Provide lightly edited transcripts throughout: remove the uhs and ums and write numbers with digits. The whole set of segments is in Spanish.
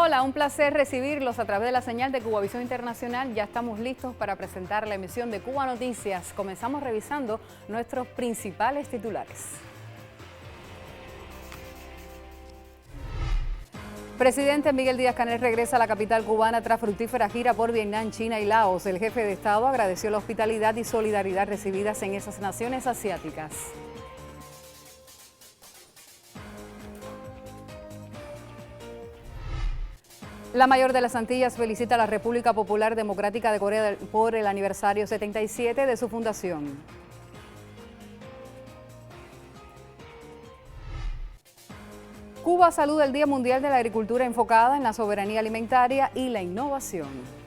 Hola, un placer recibirlos a través de la señal de Cubavisión Internacional. Ya estamos listos para presentar la emisión de Cuba Noticias. Comenzamos revisando nuestros principales titulares. Presidente Miguel Díaz-Canel regresa a la capital cubana tras fructífera gira por Vietnam, China y Laos. El jefe de Estado agradeció la hospitalidad y solidaridad recibidas en esas naciones asiáticas. La mayor de las Antillas felicita a la República Popular Democrática de Corea por el aniversario 77 de su fundación. Cuba saluda el Día Mundial de la Agricultura enfocada en la soberanía alimentaria y la innovación.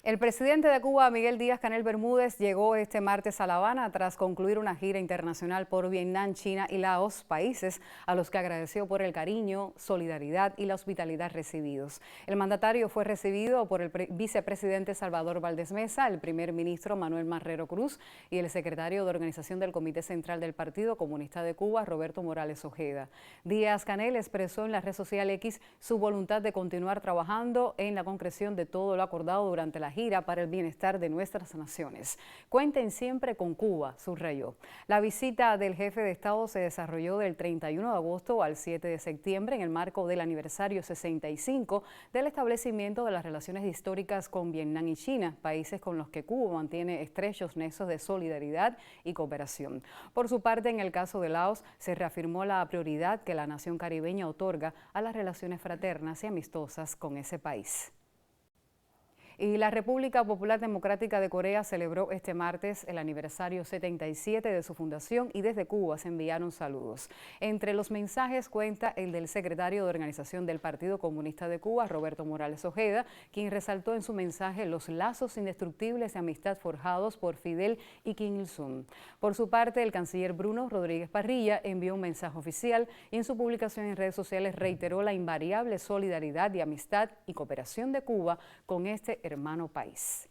El presidente de Cuba, Miguel Díaz-Canel Bermúdez, llegó este martes a La Habana tras concluir una gira internacional por Vietnam, China y Laos, países a los que agradeció por el cariño, solidaridad y la hospitalidad recibidos. El mandatario fue recibido por el vicepresidente Salvador Valdés Mesa, el primer ministro Manuel Marrero Cruz y el secretario de organización del Comité Central del Partido Comunista de Cuba, Roberto Morales Ojeda. Díaz-Canel expresó en la red social X su voluntad de continuar trabajando en la concreción de todo lo acordado durante la gira para el bienestar de nuestras naciones. Cuenten siempre con Cuba, subrayó. La visita del jefe de Estado se desarrolló del 31 de agosto al 7 de septiembre en el marco del aniversario 65 del establecimiento de las relaciones históricas con Vietnam y China, países con los que Cuba mantiene estrechos nexos de solidaridad y cooperación. Por su parte, en el caso de Laos, se reafirmó la prioridad que la nación caribeña otorga a las relaciones fraternas y amistosas con ese país. Y la República Popular Democrática de Corea celebró este martes el aniversario 77 de su fundación y desde Cuba se enviaron saludos. Entre los mensajes cuenta el del secretario de organización del Partido Comunista de Cuba, Roberto Morales Ojeda, quien resaltó en su mensaje los lazos indestructibles de amistad forjados por Fidel y Kim Il-sung. Por su parte, el canciller Bruno Rodríguez Parrilla envió un mensaje oficial y en su publicación en redes sociales reiteró la invariable solidaridad y amistad y cooperación de Cuba con este hermano país.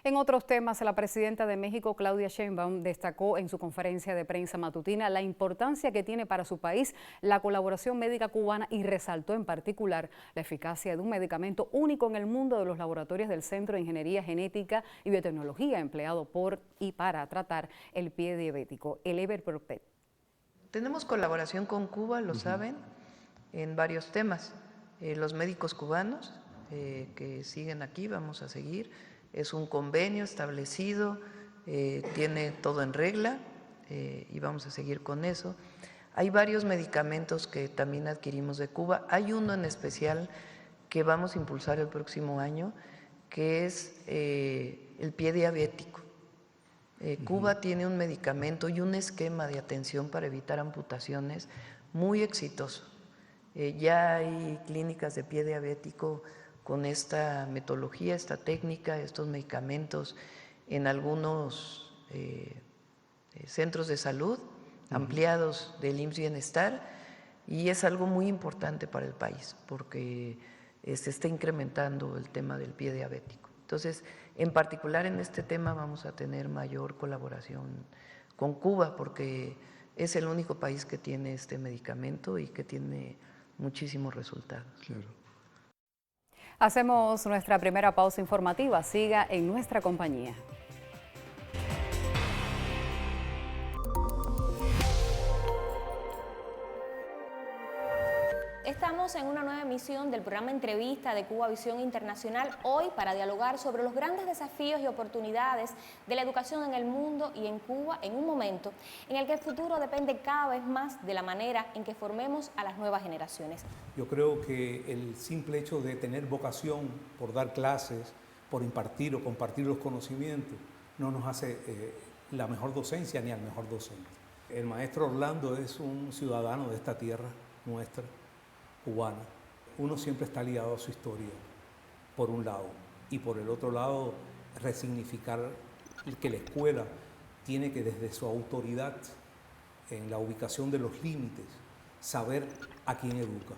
En otros temas, la presidenta de México, Claudia Sheinbaum, destacó en su conferencia de prensa matutina la importancia que tiene para su país la colaboración médica cubana y resaltó en particular la eficacia de un medicamento único en el mundo de los laboratorios del Centro de Ingeniería Genética y Biotecnología empleado por y para tratar el pie diabético, el Everpropet. Tenemos colaboración con Cuba, lo saben, en varios temas. Los médicos cubanos que siguen aquí, vamos a seguir. Es un convenio establecido, tiene todo en regla y vamos a seguir con eso. Hay varios medicamentos que también adquirimos de Cuba. Hay uno en especial que vamos a impulsar el próximo año, que es el pie diabético. Cuba tiene un medicamento y un esquema de atención para evitar amputaciones muy exitoso. Ya hay clínicas de pie diabético con esta metodología, esta técnica, estos medicamentos en algunos centros de salud ampliados del IMSS Bienestar, y es algo muy importante para el país porque se está incrementando el tema del pie diabético. Entonces, en particular en este tema vamos a tener mayor colaboración con Cuba porque es el único país que tiene este medicamento y que tiene muchísimos resultados. Claro. Hacemos nuestra primera pausa informativa. Siga en nuestra compañía. Estamos en una nueva emisión del programa Entrevista de Cubavisión Internacional, hoy para dialogar sobre los grandes desafíos y oportunidades de la educación en el mundo y en Cuba en un momento en el que el futuro depende cada vez más de la manera en que formemos a las nuevas generaciones. Yo creo que el simple hecho de tener vocación por dar clases, por impartir o compartir los conocimientos, no nos hace la mejor docencia ni al mejor docente. El maestro Orlando es un ciudadano de esta tierra nuestra, cubana. Uno siempre está ligado a su historia, por un lado, y por el otro lado, resignificar que la escuela tiene que, desde su autoridad, en la ubicación de los límites, saber a quién educa.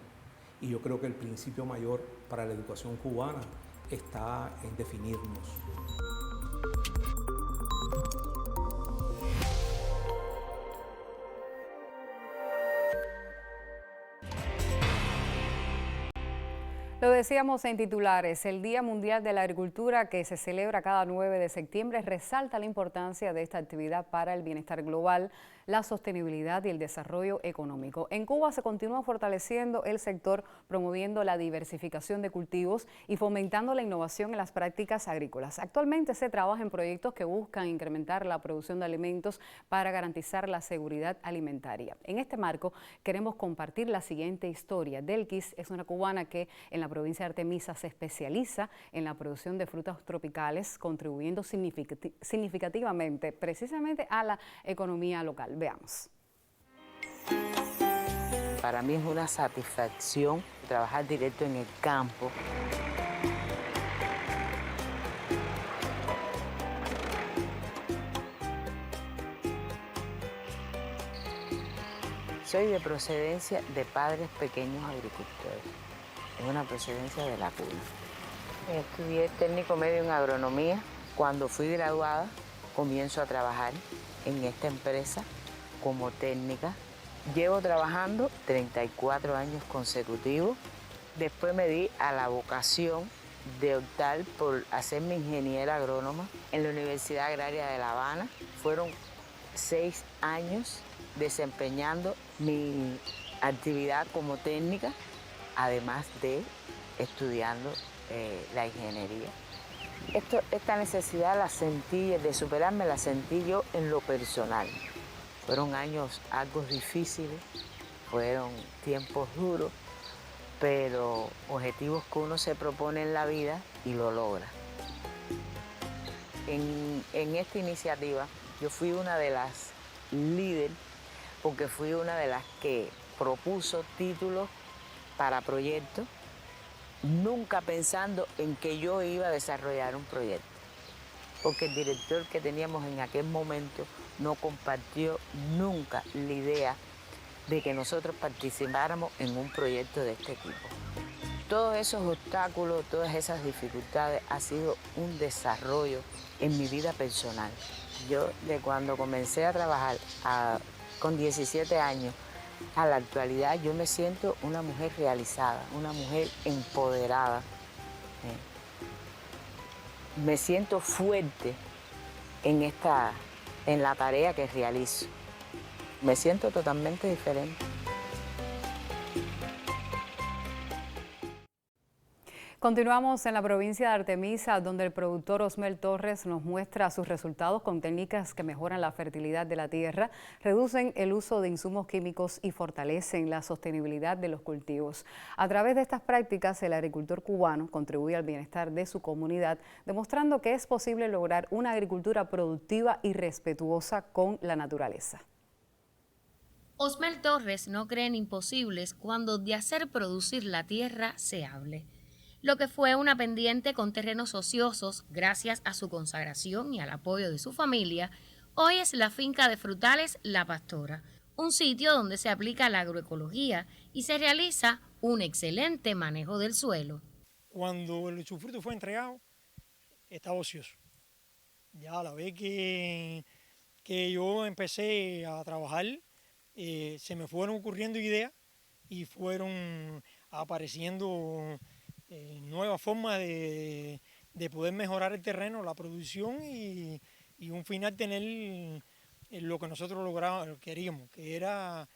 Y yo creo que el principio mayor para la educación cubana está en definirnos. decíamos en titulares, el Día Mundial de la Agricultura, que se celebra cada 9 de septiembre, resalta la importancia de esta actividad para el bienestar global, la sostenibilidad y el desarrollo económico. En Cuba se continúa fortaleciendo el sector, promoviendo la diversificación de cultivos y fomentando la innovación en las prácticas agrícolas. Actualmente se trabaja en proyectos que buscan incrementar la producción de alimentos para garantizar la seguridad alimentaria. En este marco queremos compartir la siguiente historia. Delkis es una cubana que en la provincia de Artemisa se especializa en la producción de frutas tropicales, contribuyendo significativamente precisamente a la economía local. Veamos. Para mí es una satisfacción trabajar directo en el campo. Soy de procedencia de padres pequeños agricultores. Es una procedencia de la cuna. Estudié técnico medio en agronomía. Cuando fui graduada, comienzo a trabajar en esta empresa como técnica. Llevo trabajando 34 años consecutivos. Después me di a la vocación de optar por hacerme ingeniera agrónoma en la Universidad Agraria de La Habana. Fueron 6 años desempeñando mi actividad como técnica, además de estudiando la ingeniería. Esta necesidad la sentí, de superarme la sentí yo en lo personal. Fueron años algo difíciles, fueron tiempos duros, pero objetivos que uno se propone en la vida y lo logra. En esta iniciativa yo fui una de las líderes, porque fui una de las que propuso títulos para proyectos, nunca pensando en que yo iba a desarrollar un proyecto, porque el director que teníamos en aquel momento no compartió nunca la idea de que nosotros participáramos en un proyecto de este tipo. Todos esos obstáculos, todas esas dificultades ha sido un desarrollo en mi vida personal. Yo de cuando comencé a trabajar con 17 años a la actualidad, yo me siento una mujer realizada, una mujer empoderada. Me siento fuerte en la tarea que realizo. Me siento totalmente diferente. Continuamos en la provincia de Artemisa, donde el productor Osmel Torres nos muestra sus resultados con técnicas que mejoran la fertilidad de la tierra, reducen el uso de insumos químicos y fortalecen la sostenibilidad de los cultivos. A través de estas prácticas, el agricultor cubano contribuye al bienestar de su comunidad, demostrando que es posible lograr una agricultura productiva y respetuosa con la naturaleza. Osmel Torres no cree en imposibles cuando de hacer producir la tierra se hable. Lo que fue una pendiente con terrenos ociosos, gracias a su consagración y al apoyo de su familia, hoy es la finca de frutales La Pastora, un sitio donde se aplica la agroecología y se realiza un excelente manejo del suelo. Cuando el usufructo fue entregado, estaba ocioso. Ya a la vez que yo empecé a trabajar, se me fueron ocurriendo ideas y fueron apareciendo nuevas formas de poder mejorar el terreno, la producción y un final tener lo que nosotros queríamos, que era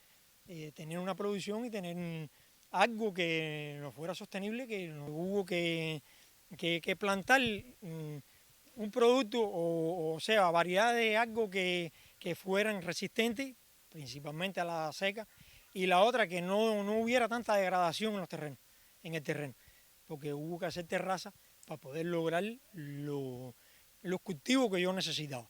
tener una producción y tener algo que nos fuera sostenible, que no hubo que plantar un producto o sea, variedad de algo que fueran resistentes, principalmente a la seca, y la otra que no hubiera tanta degradación en el terreno, porque hubo que hacer terrazas para poder lograr los cultivos que yo necesitaba,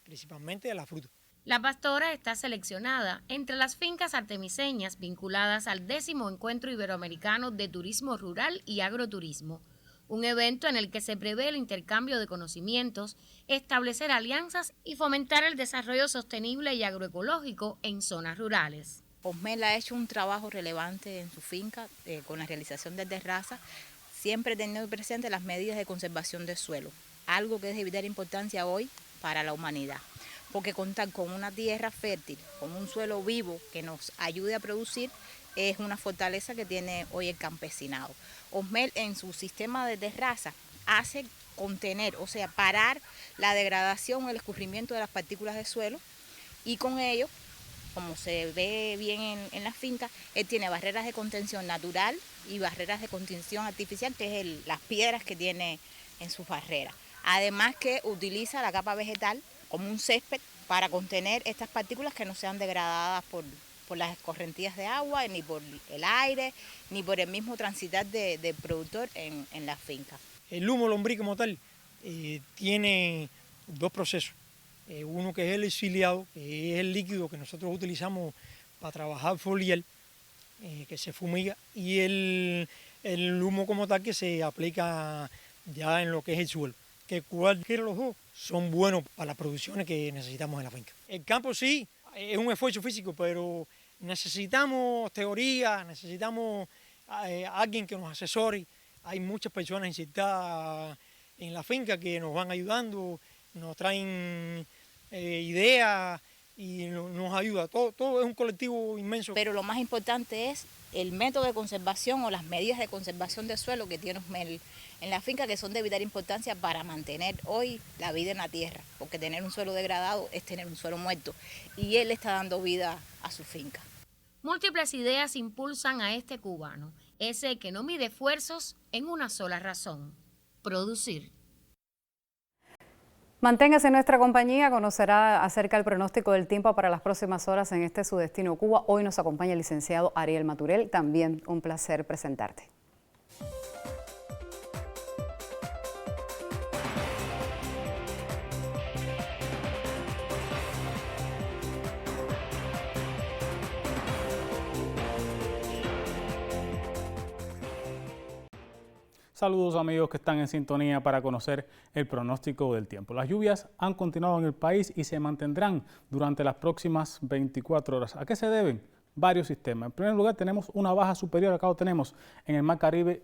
principalmente de la fruta. La Pastora está seleccionada entre las fincas artemiseñas vinculadas al 10º Encuentro Iberoamericano de Turismo Rural y Agroturismo, un evento en el que se prevé el intercambio de conocimientos, establecer alianzas y fomentar el desarrollo sostenible y agroecológico en zonas rurales. Osmel ha hecho un trabajo relevante en su finca con la realización de terrazas, siempre teniendo presente las medidas de conservación del suelo, algo que es de vital importancia hoy para la humanidad, porque contar con una tierra fértil, con un suelo vivo que nos ayude a producir, es una fortaleza que tiene hoy el campesinado. Osmel en su sistema de terraza hace contener, o sea, parar la degradación o el escurrimiento de las partículas de suelo, y con ello, como se ve bien en la finca, él tiene barreras de contención natural y barreras de contención artificial, que es las piedras que tiene en sus barreras. Además que utiliza la capa vegetal como un césped para contener estas partículas que no sean degradadas por las escorrentías de agua, ni por el aire, ni por el mismo transitar del productor en la finca. El humo lombriz como tal tiene dos procesos. Uno que es el exiliado, que es el líquido que nosotros utilizamos para trabajar foliar, que se fumiga, y el humo como tal que se aplica ya en lo que es el suelo, que cualquiera de los dos son buenos para las producciones que necesitamos en la finca. El campo sí, es un esfuerzo físico, pero necesitamos teoría, necesitamos alguien que nos asesore. Hay muchas personas insertadas en la finca que nos van ayudando, nos traen ideas y nos ayuda. Todo es un colectivo inmenso. Pero lo más importante es el método de conservación o las medidas de conservación de suelo que tiene Osmel en la finca, que son de vital importancia para mantener hoy la vida en la tierra, porque tener un suelo degradado es tener un suelo muerto, y él está dando vida a su finca. Múltiples ideas impulsan a este cubano, ese que no mide esfuerzos en una sola razón: producir. Manténgase en nuestra compañía, conocerá acerca del pronóstico del tiempo para las próximas horas en este Su Destino Cuba. Hoy nos acompaña el licenciado Ariel Maturel, también un placer presentarte. Saludos amigos que están en sintonía para conocer el pronóstico del tiempo. Las lluvias han continuado en el país y se mantendrán durante las próximas 24 horas. ¿A qué se deben? Varios sistemas. En primer lugar tenemos una baja superior, acá lo tenemos en el Mar Caribe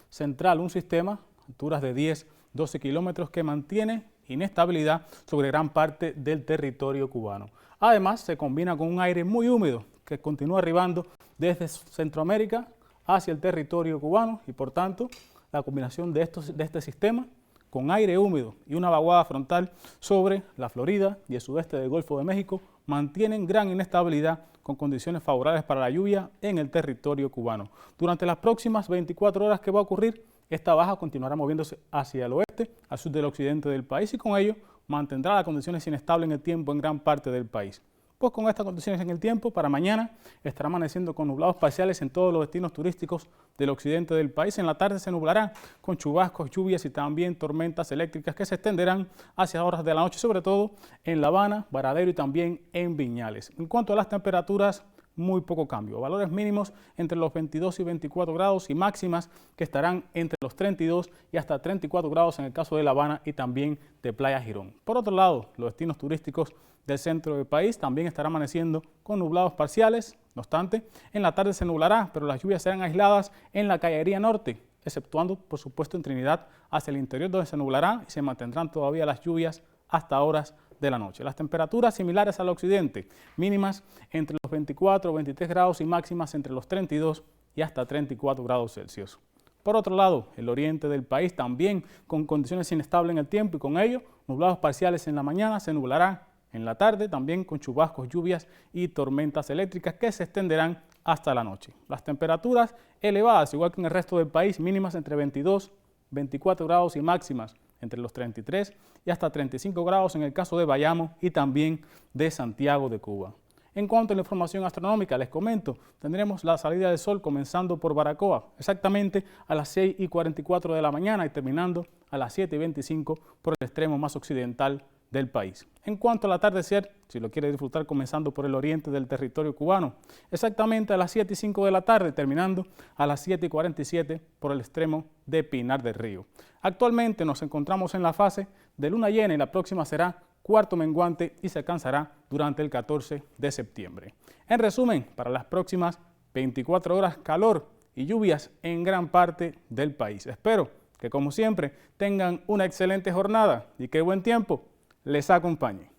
Central, un sistema a alturas de 10-12 kilómetros que mantiene inestabilidad sobre gran parte del territorio cubano. Además se combina con un aire muy húmedo que continúa arribando desde Centroamérica hacia el territorio cubano y por tanto la combinación de este sistema con aire húmedo y una vaguada frontal sobre la Florida y el sudeste del Golfo de México mantienen gran inestabilidad con condiciones favorables para la lluvia en el territorio cubano. Durante las próximas 24 horas, ¿qué va a ocurrir? Esta baja continuará moviéndose hacia el oeste, al sur del occidente del país y con ello mantendrá las condiciones inestables en el tiempo en gran parte del país. Pues con estas condiciones en el tiempo, para mañana estará amaneciendo con nublados parciales en todos los destinos turísticos del occidente del país. En la tarde se nublará con chubascos, lluvias y también tormentas eléctricas que se extenderán hacia horas de la noche, sobre todo en La Habana, Varadero y también en Viñales. En cuanto a las temperaturas, muy poco cambio. Valores mínimos entre los 22 y 24 grados y máximas que estarán entre los 32 y hasta 34 grados en el caso de La Habana y también de Playa Girón. Por otro lado, los destinos turísticos del centro del país también estará amaneciendo con nublados parciales. No obstante, en la tarde se nublará, pero las lluvias serán aisladas en la Cañería Norte, exceptuando, por supuesto, en Trinidad hacia el interior donde se nublará y se mantendrán todavía las lluvias hasta horas de la noche. Las temperaturas similares al occidente, mínimas entre los 24 o 23 grados y máximas entre los 32 y hasta 34 grados Celsius. Por otro lado, el oriente del país también con condiciones inestables en el tiempo y con ello nublados parciales en la mañana, se nublará en la tarde también con chubascos, lluvias y tormentas eléctricas que se extenderán hasta la noche. Las temperaturas elevadas, igual que en el resto del país, mínimas entre 22, 24 grados y máximas entre los 33 y hasta 35 grados en el caso de Bayamo y también de Santiago de Cuba. En cuanto a la información astronómica, les comento, tendremos la salida del sol comenzando por Baracoa, exactamente a las 6:44 de la mañana y terminando a las 7:25 por el extremo más occidental del país. En cuanto al atardecer, si lo quiere disfrutar comenzando por el oriente del territorio cubano, exactamente a las 7:05 de la tarde, terminando a las 7:47 por el extremo de Pinar del Río. Actualmente nos encontramos en la fase de luna llena y la próxima será cuarto menguante y se alcanzará durante el 14 de septiembre. En resumen, para las próximas 24 horas, calor y lluvias en gran parte del país. Espero que, como siempre, tengan una excelente jornada y que buen tiempo les acompañe.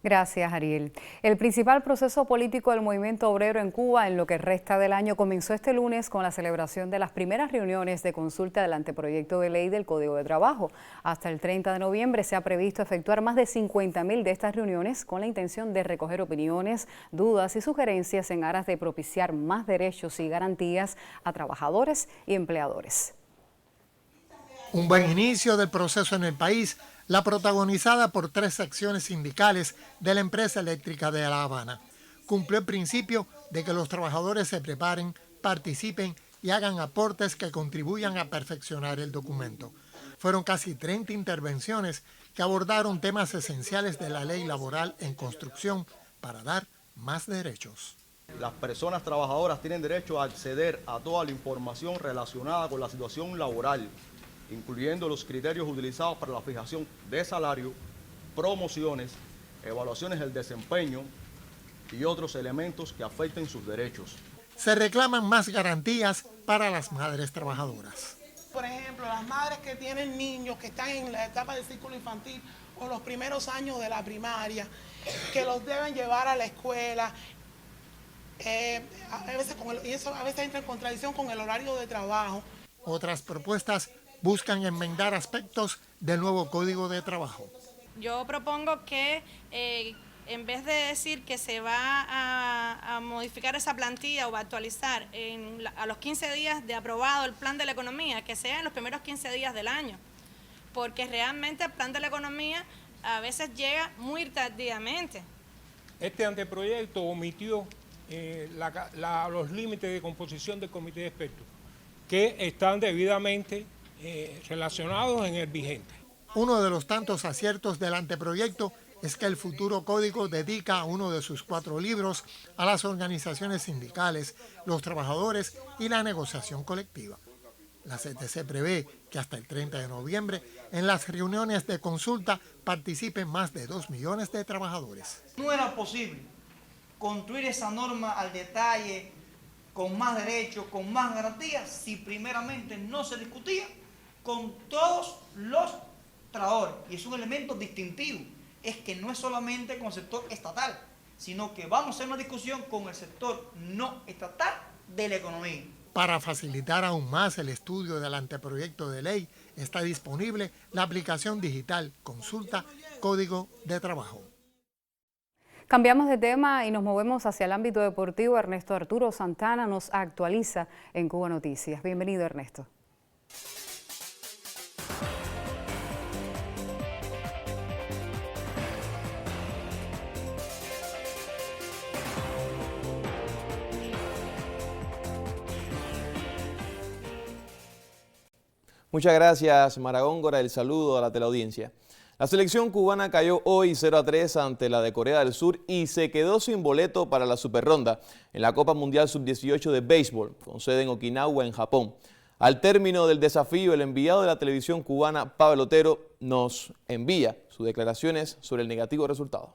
Gracias, Ariel. El principal proceso político del movimiento obrero en Cuba en lo que resta del año comenzó este lunes con la celebración de las primeras reuniones de consulta del anteproyecto de ley del Código de Trabajo. Hasta el 30 de noviembre se ha previsto efectuar más de 50.000 de estas reuniones con la intención de recoger opiniones, dudas y sugerencias en aras de propiciar más derechos y garantías a trabajadores y empleadores. Un buen inicio del proceso en el país, la protagonizada por 3 secciones sindicales de la empresa eléctrica de La Habana. Cumplió el principio de que los trabajadores se preparen, participen y hagan aportes que contribuyan a perfeccionar el documento. Fueron casi 30 intervenciones que abordaron temas esenciales de la ley laboral en construcción para dar más derechos. Las personas trabajadoras tienen derecho a acceder a toda la información relacionada con la situación laboral, incluyendo los criterios utilizados para la fijación de salario, promociones, evaluaciones del desempeño y otros elementos que afecten sus derechos. Se reclaman más garantías para las madres trabajadoras. Por ejemplo, las madres que tienen niños que están en la etapa del ciclo infantil o los primeros años de la primaria, que los deben llevar a la escuela, y eso a veces entra en contradicción con el horario de trabajo. Otras propuestas buscan enmendar aspectos del nuevo Código de Trabajo. Yo propongo que en vez de decir que se va a modificar esa plantilla o va a actualizar a los 15 días de aprobado el plan de la economía, que sea en los primeros 15 días del año, porque realmente el plan de la economía a veces llega muy tardíamente. Este anteproyecto omitió los límites de composición del comité de expertos, que están debidamente relacionados en el vigente. Uno de los tantos aciertos del anteproyecto es que el futuro código dedica uno de sus 4 libros a las organizaciones sindicales, los trabajadores y la negociación colectiva. La CTC prevé que hasta el 30 de noviembre en las reuniones de consulta participen más de 2 millones de trabajadores. No era posible construir esa norma al detalle, con más derechos, con más garantías, si primeramente no se discutía con todos los trabajadores. Y es un elemento distintivo, es que no es solamente con el sector estatal, sino que vamos a hacer una discusión con el sector no estatal de la economía. Para facilitar aún más el estudio del anteproyecto de ley, está disponible la aplicación digital Consulta Código de Trabajo. Cambiamos de tema y nos movemos hacia el ámbito deportivo. Ernesto Arturo Santana nos actualiza en Cuba Noticias. Bienvenido, Ernesto. Muchas gracias, Mara Góngora. El saludo a la teleaudiencia. La selección cubana cayó hoy 0-3 ante la de Corea del Sur y se quedó sin boleto para la superronda en la Copa Mundial Sub-18 de béisbol, con sede en Okinawa, en Japón. Al término del desafío, el enviado de la televisión cubana, Pablo Otero, nos envía sus declaraciones sobre el negativo resultado.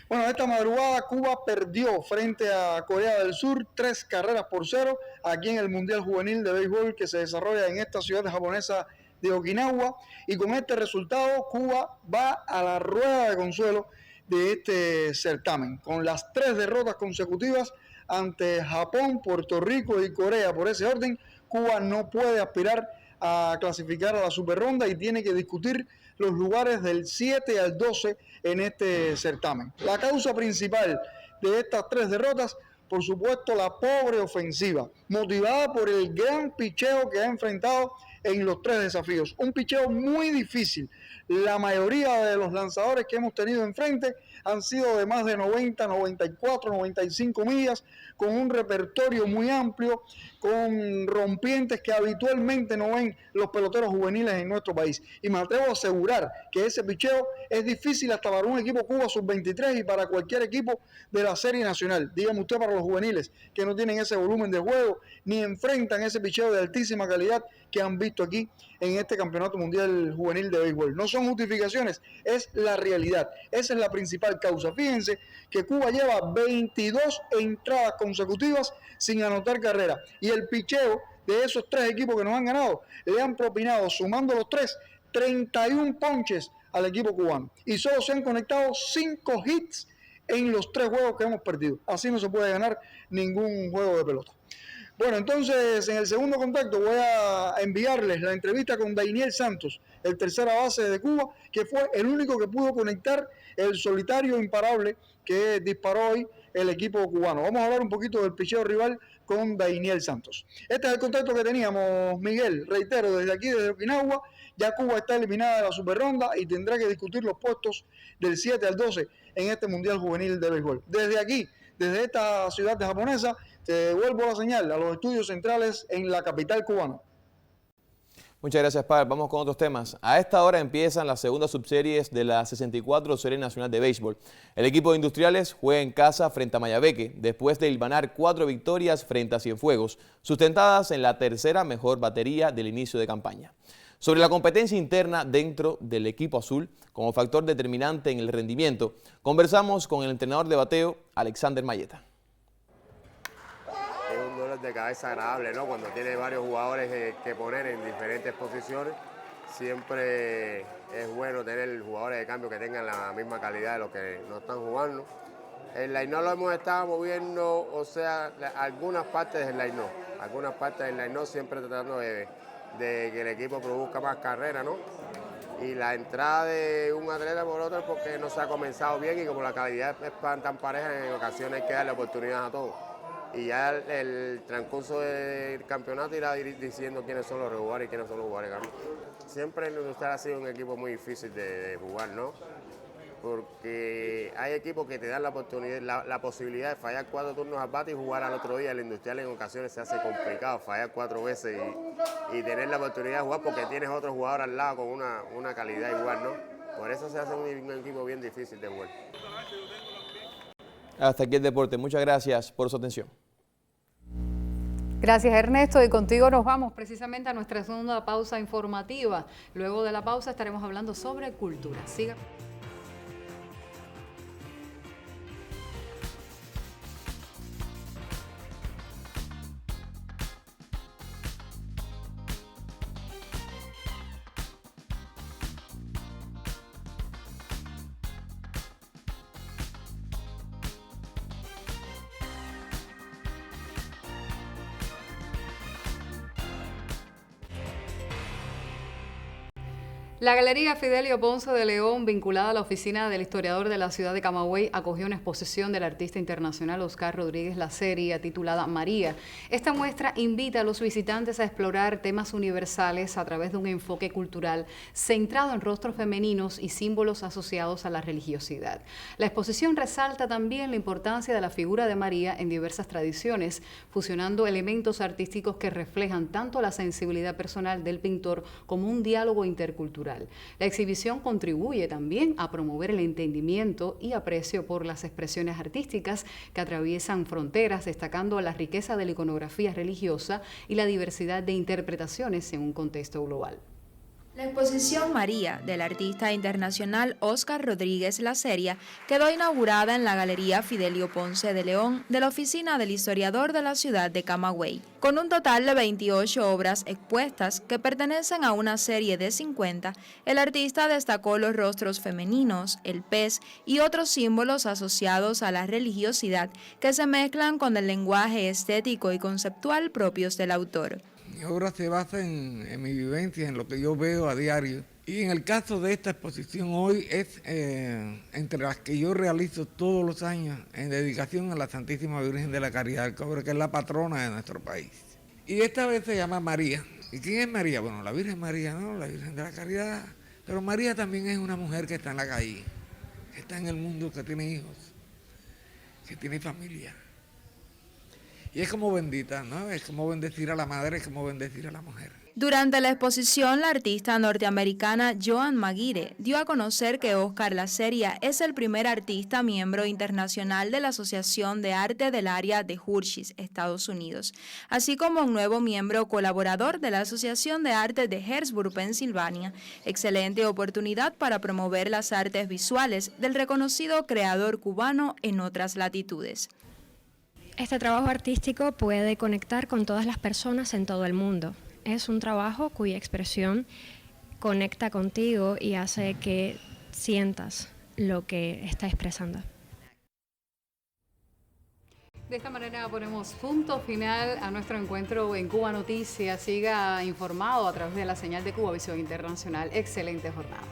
Bueno, esta madrugada Cuba perdió frente a Corea del Sur 3-0 aquí en el Mundial Juvenil de Béisbol que se desarrolla en esta ciudad japonesa de Okinawa, y con este resultado Cuba va a la rueda de consuelo de este certamen, con las 3 derrotas consecutivas ante Japón, Puerto Rico y Corea. Por ese orden, Cuba no puede aspirar a clasificar a la superronda y tiene que discutir los lugares del 7 al 12 en este certamen. La causa principal de estas 3 derrotas, por supuesto, la pobre ofensiva, motivada por el gran picheo que ha enfrentado en los 3 desafíos. Un picheo muy difícil. La mayoría de los lanzadores que hemos tenido enfrente han sido de más de 90, 94, 95 millas, con un repertorio muy amplio, con rompientes que habitualmente no ven los peloteros juveniles en nuestro país. Y me atrevo a asegurar que ese picheo es difícil hasta para un equipo Cuba Sub-23 y para cualquier equipo de la Serie Nacional. Dígame usted para los juveniles que no tienen ese volumen de juego ni enfrentan ese picheo de altísima calidad que han visto aquí en este Campeonato Mundial Juvenil de Béisbol. No son justificaciones, es la realidad. Esa es la principal causa. Fíjense que Cuba lleva 22 entradas consecutivas sin anotar carrera. Y el picheo de esos 3 equipos que nos han ganado, le han propinado, sumando los 3, 31 ponches al equipo cubano. Y solo se han conectado 5 hits en los 3 juegos que hemos perdido. Así no se puede ganar ningún juego de pelota. Bueno, entonces en el segundo contacto voy a enviarles la entrevista con Dainiel Santos, el tercera base de Cuba, que fue el único que pudo conectar el solitario imparable que disparó hoy el equipo cubano. Vamos a hablar un poquito del picheo rival con Dainiel Santos. Este es el contacto que teníamos, Miguel. Reitero, desde aquí, desde Okinawa, ya Cuba está eliminada de la superronda y tendrá que discutir los puestos del 7 al 12 en este Mundial Juvenil de Béisbol. Desde aquí, desde esta ciudad de japonesa, te devuelvo la señal a los estudios centrales en la capital cubana. Muchas gracias, Pablo. Vamos con otros temas. A esta hora empiezan las segundas subseries de la 64 Serie Nacional de Béisbol. El equipo de Industriales juega en casa frente a Mayabeque, después de hilvanar 4 victorias frente a Cienfuegos, sustentadas en la tercera mejor batería del inicio de campaña. Sobre la competencia interna dentro del equipo azul, como factor determinante en el rendimiento, conversamos con el entrenador de bateo, Alexander Mayeta. Es un dolor de cabeza agradable, ¿no? Cuando tiene varios jugadores que poner en diferentes posiciones, siempre es bueno tener jugadores de cambio que tengan la misma calidad de los que no están jugando. El line-up lo hemos estado moviendo, o sea, algunas partes del line-up, siempre tratando de que el equipo produzca más carreras, ¿no? Y la entrada de un atleta por otro porque no se ha comenzado bien y como la calidad es tan pareja, en ocasiones hay que darle oportunidad a todos. Y ya el transcurso del campeonato irá diciendo quiénes son los regulares y quiénes son los jugadores ganadores. Siempre el Industrial ha sido un equipo muy difícil de jugar, ¿no? Porque hay equipos que te dan la oportunidad, la posibilidad de fallar 4 turnos al bate y jugar al otro día. El Industrial en ocasiones se hace complicado fallar 4 veces y tener la oportunidad de jugar porque tienes otro jugador al lado con una calidad igual, ¿no? Por eso se hace un equipo bien difícil de jugar. Hasta aquí el deporte. Muchas gracias por su atención. Gracias, Ernesto, y contigo nos vamos precisamente a nuestra segunda pausa informativa. Luego de la pausa estaremos hablando sobre cultura. Siga. La Galería Fidelio Ponce de León, vinculada a la oficina del historiador de la ciudad de Camagüey, acogió una exposición del artista internacional Oscar Rodríguez Laceria titulada María. Esta muestra invita a los visitantes a explorar temas universales a través de un enfoque cultural centrado en rostros femeninos y símbolos asociados a la religiosidad. La exposición resalta también la importancia de la figura de María en diversas tradiciones, fusionando elementos artísticos que reflejan tanto la sensibilidad personal del pintor como un diálogo intercultural. La exhibición contribuye también a promover el entendimiento y aprecio por las expresiones artísticas que atraviesan fronteras, destacando la riqueza de la iconografía religiosa y la diversidad de interpretaciones en un contexto global. La exposición María del artista internacional Oscar Rodríguez Laceria quedó inaugurada en la Galería Fidelio Ponce de León de la oficina del historiador de la ciudad de Camagüey, con un total de 28 obras expuestas que pertenecen a una serie de 50. El artista destacó los rostros femeninos, el pez y otros símbolos asociados a la religiosidad que se mezclan con el lenguaje estético y conceptual propios del autor. Mi obra se basa en mi vivencia, en lo que yo veo a diario. Y en el caso de esta exposición hoy es entre las que yo realizo todos los años en dedicación a la Santísima Virgen de la Caridad del Cobre, que es la patrona de nuestro país. Y esta vez se llama María. ¿Y quién es María? Bueno, la Virgen María, ¿no? La Virgen de la Caridad. Pero María también es una mujer que está en la calle, que está en el mundo, que tiene hijos, que tiene familia. Y es como bendita, ¿no? Es como bendecir a la madre, es como bendecir a la mujer. Durante la exposición, la artista norteamericana Joan Maguire dio a conocer que Oscar Laceria es el primer artista miembro internacional de la Asociación de Arte del Área de Hershey, Estados Unidos, así como un nuevo miembro colaborador de la Asociación de Arte de Harrisburg, Pensilvania. Excelente oportunidad para promover las artes visuales del reconocido creador cubano en otras latitudes. Este trabajo artístico puede conectar con todas las personas en todo el mundo. Es un trabajo cuya expresión conecta contigo y hace que sientas lo que está expresando. De esta manera ponemos punto final a nuestro encuentro en Cuba Noticias. Siga informado a través de la señal de Cuba Visión Internacional. Excelente jornada.